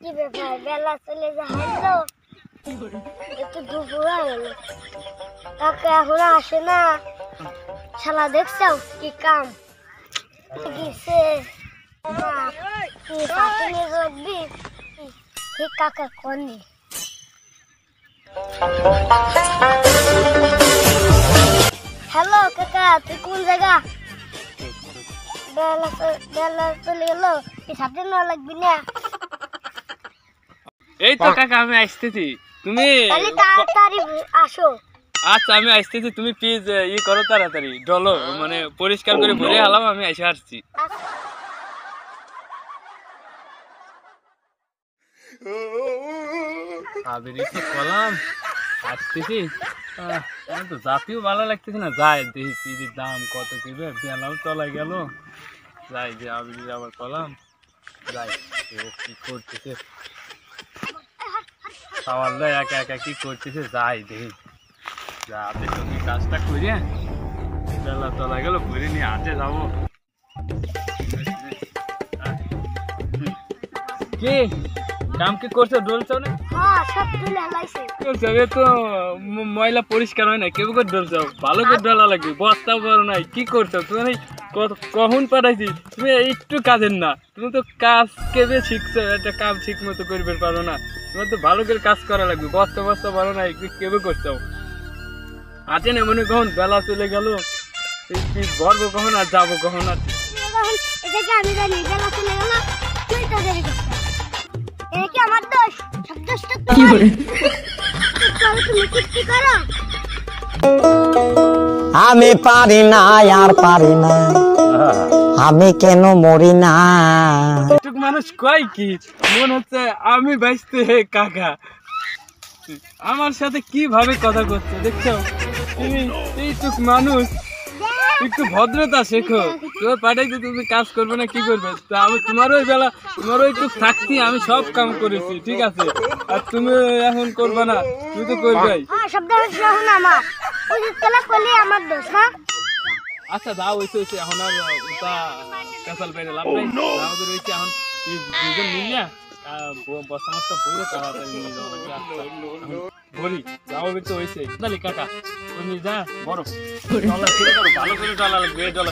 কি ব্যাপার বেলা চলে যাইলো একটু দুপুর হয়ে গেল কাকা এখন আসে না শালা দেখছো কি কাম গেছে না কি সাথে নিয়ে যাবি কি কাকা কোনি হ্যালো কাকা তুই কোন জায়গা বেলা চলে গেলো কি সাথে নেওয়া লাগবি না এই তো কাকা আমি আসতেছি তুমি তাড়াতাড়ি আসো আচ্ছা আমি আসতেছি তুমি প্লিজ করো তাড়াতাড়ি ডলো মানে পরিষ্কার করে ভরে হালাম আমি এসে আসছি কলাম আসতেছি তো জাতিও ভালো লাগতেছে না যাই দেখি পিজির দাম কত কি বেলাও চলা গেল যাই যে আবির আবার কলাম যাই কি করতেছে সওয়াল একা একা কি করতেছে যাই দেখি যাতে তুমি কাজটা করিয়ে বেলা চলা গেল ঘুরে নিয়ে হাতে যাবো কি কাম কি করছো ডলছো না তো ময়লা পরিষ্কার হয় না কেউ করে ডলছো ভালো করে ডলা লাগবে বস্তা বড় নাই কি করছো তুমি কখন পাঠাইছি তুমি একটু কাজের না তুমি তো কাজ কেবে শিখছো একটা কাজ ঠিক মতো করবে পারো না তোমার তো ভালো করে কাজ করা লাগবে বস্তা বস্তা বড় নাই কেবে করছো হাতে না মনে কখন বেলা চলে গেল ভরবো কখন আর যাবো কখন আর আমি পারি না আর পারি না আমি কেন মরি না মানুষ কয় কি মনে হচ্ছে আমি বাইসতে কাকা আমার সাথে কিভাবে কথা করছে দেখছো তুমি এইটুক মানুষ একটু ভদ্রতা শেখো তোমার পাঠাইতে তুমি কাজ করবে না কি করবে তা আমি তোমারও বেলা তোমারও একটু থাকতি আমি সব কাম করেছি ঠিক আছে আর তুমি এখন করবে না তুমি তো করবেই আচ্ছা যাও হয়েছে এখন আর ওটা পেশাল পেরে লাভ নাই আমাদের রয়েছে এখন দুজন মিলিয়া বস্তা মস্তা বলে তাড়াতাড়ি নিয়ে যাবো বলি যাও তো হয়েছে তাহলে কাকা তুমি যা বড় ডলা শুরু করো ভালো করে ডলা লাগবে ডলা